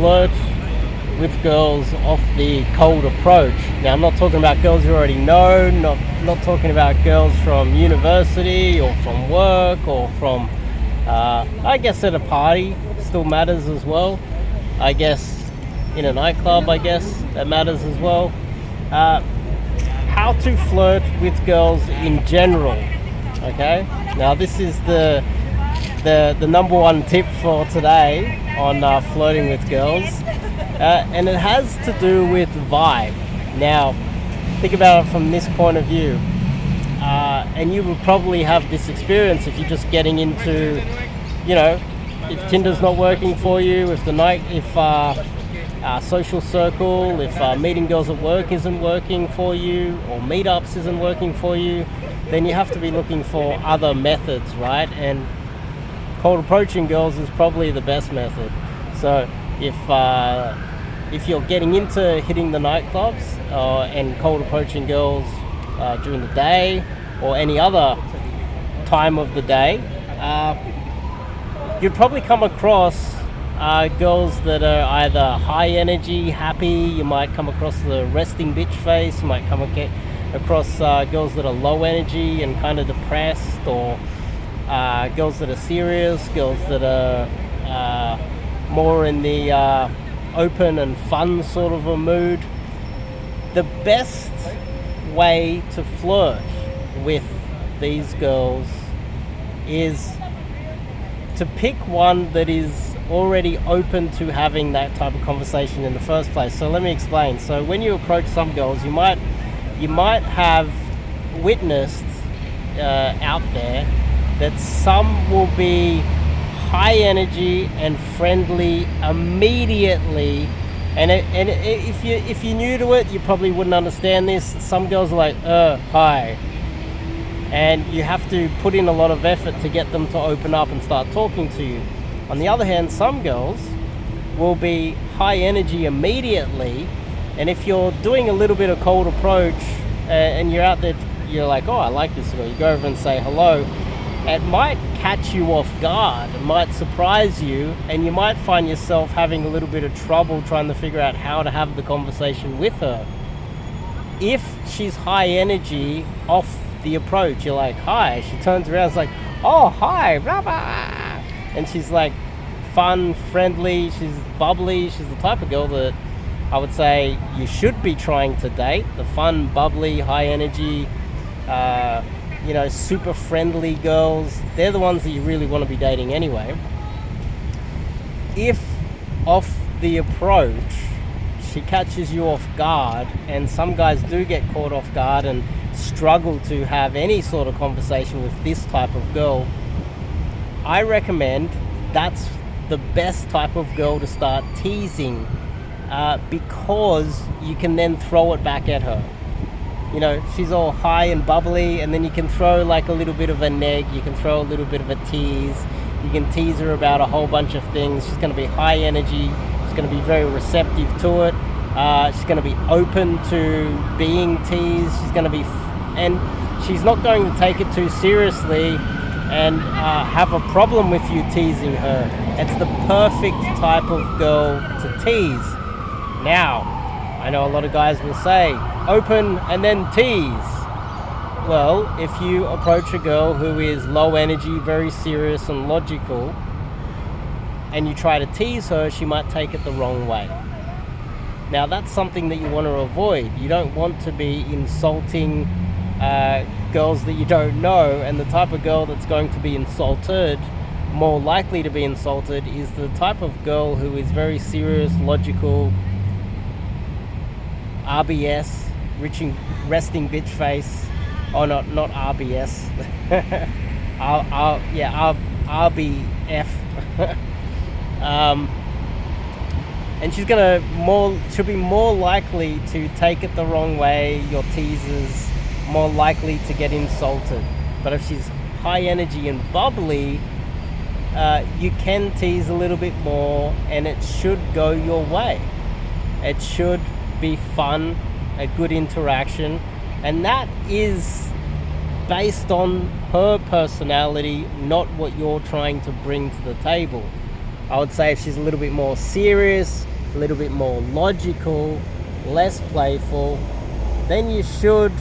flirt with girls off the cold approach. Now, I'm not talking about girls you already know, not talking about girls from university or from work or from, I guess at a party, still matters as well. I guess in a nightclub, I guess that matters as well. How to flirt with girls in general, okay? Now, this is the number one tip for today on flirting with girls. And it has to do with vibe. Now, think about it from this point of view. And you will probably have this experience if you're just getting into, if Tinder's not working for you, if social circle, if meeting girls at work isn't working for you, or meetups isn't working for you, then you have to be looking for other methods, right? And cold approaching girls is probably the best method. So if you're getting into hitting the nightclubs and cold approaching girls during the day or any other time of the day, you'd probably come across girls that are either high energy, happy. You might come across the resting bitch face. You might come across girls that are low energy and kind of depressed, or girls that are serious, girls that are more in the open and fun sort of a mood. The best way to flirt with these girls is to pick one that is already open to having that type of conversation in the first place. So let me explain. So when you approach some girls, you might have witnessed out there that some will be high energy and friendly immediately, and if you're new to it, you probably wouldn't understand this. Some girls are like, hi, and you have to put in a lot of effort to get them to open up and start talking to you. On the other hand, some girls will be high energy immediately, and if you're doing a little bit of cold approach and you're out there, you're like, oh, I like this girl, you go over and say hello, it might catch you off guard, it might surprise you, and you might find yourself having a little bit of trouble trying to figure out how to have the conversation with her. If she's high energy off the approach, you're like, hi, she turns around, it's like, oh, hi, blah, blah. And she's like fun, friendly, she's bubbly, she's the type of girl that I would say you should be trying to date. The fun, bubbly, high energy, super friendly girls, they're the ones that you really want to be dating anyway. If off the approach she catches you off guard, and some guys do get caught off guard and struggle to have any sort of conversation with this type of girl, I recommend that's the best type of girl to start teasing, because you can then throw it back at her. She's all high and bubbly, and then you can throw like a little bit of a neg, you can throw a little bit of a tease, you can tease her about a whole bunch of things. She's going to be high energy, she's going to be very receptive to it, she's going to be open to being teased, and she's not going to take it too seriously and have a problem with you teasing her. It's the perfect type of girl to tease. Now, I know a lot of guys will say, open and then tease. Well, if you approach a girl who is low energy, very serious and logical, and you try to tease her, she might take it the wrong way. Now, that's something that you want to avoid. You don't want to be insulting girls that you don't know, and the type of girl that's going to be insulted, more likely to be insulted, is the type of girl who is very serious, logical, RBS, resting bitch face. Oh, not RBS. RBF. And she'll be more likely to take it the wrong way, your teasers, more likely to get insulted. But if she's high energy and bubbly, you can tease a little bit more, and it should go your way. It should be fun, a good interaction, and that is based on her personality, not what you're trying to bring to the table. I would say if she's a little bit more serious, a little bit more logical, less playful, then you should.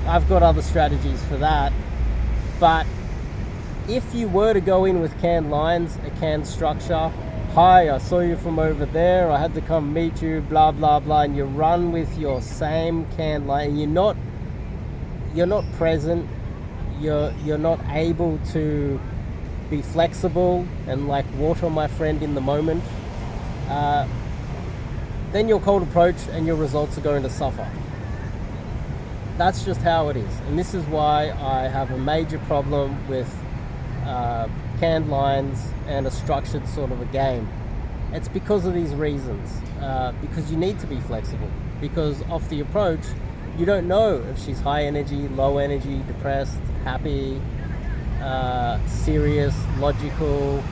I've got other strategies for that. But if you were to go in with canned lines, a canned structure, hi, I saw you from over there, I had to come meet you, blah blah blah, and you run with your same canned line, and you're not present, you're not able to be flexible and like water my friend in the moment, then your cold approach and your results are going to suffer. That's just how it is, and this is why I have a major problem with canned lines and a structured sort of a game. It's because of these reasons, because you need to be flexible, because off the approach you don't know if she's high energy, low energy, depressed, happy, serious, logical.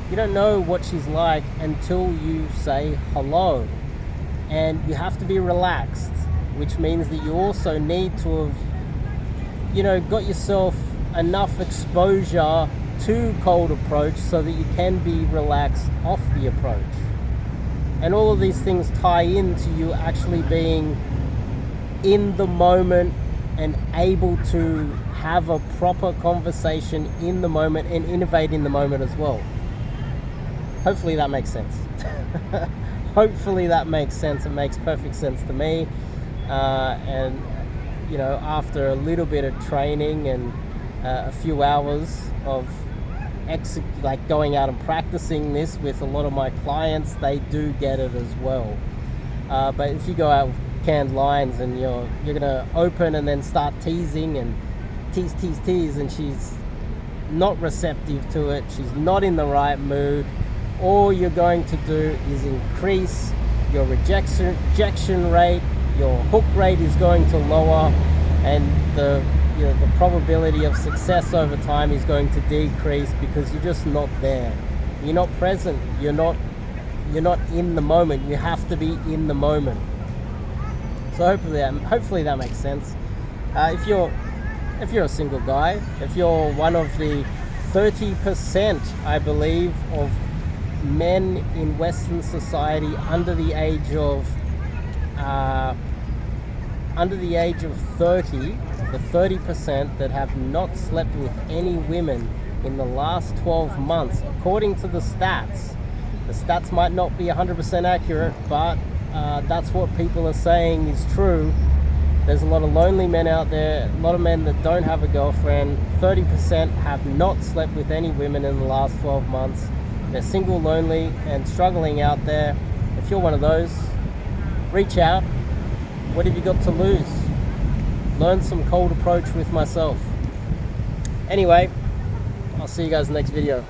You don't know what she's like until you say hello, and you have to be relaxed, which means that you also need to have, got yourself enough exposure to cold approach so that you can be relaxed off the approach. And all of these things tie into you actually being in the moment and able to have a proper conversation in the moment and innovate in the moment as well. Hopefully that makes sense. Hopefully that makes sense. It makes perfect sense to me. And after a little bit of training and a few hours of going out and practicing this with a lot of my clients, they do get it as well. But if you go out with canned lines and you're gonna open and then start teasing and tease, and she's not receptive to it, she's not in the right mood, all you're going to do is increase your rejection rate, your hook rate is going to lower, and the probability of success over time is going to decrease because you're just not there. You're not present. You're not in the moment. You have to be in the moment. So hopefully that makes sense. If you're a single guy, if you're one of the 30%, I believe, of men in Western society under the age of 30, the 30% that have not slept with any women in the last 12 months, according to the stats. The stats might not be 100% accurate, but that's what people are saying is true. There's a lot of lonely men out there, a lot of men that don't have a girlfriend. 30% have not slept with any women in the last 12 months. They're single, lonely, and struggling out there. If you're one of those, reach out. What have you got to lose? Learn some cold approach with myself. Anyway, I'll see you guys in the next video.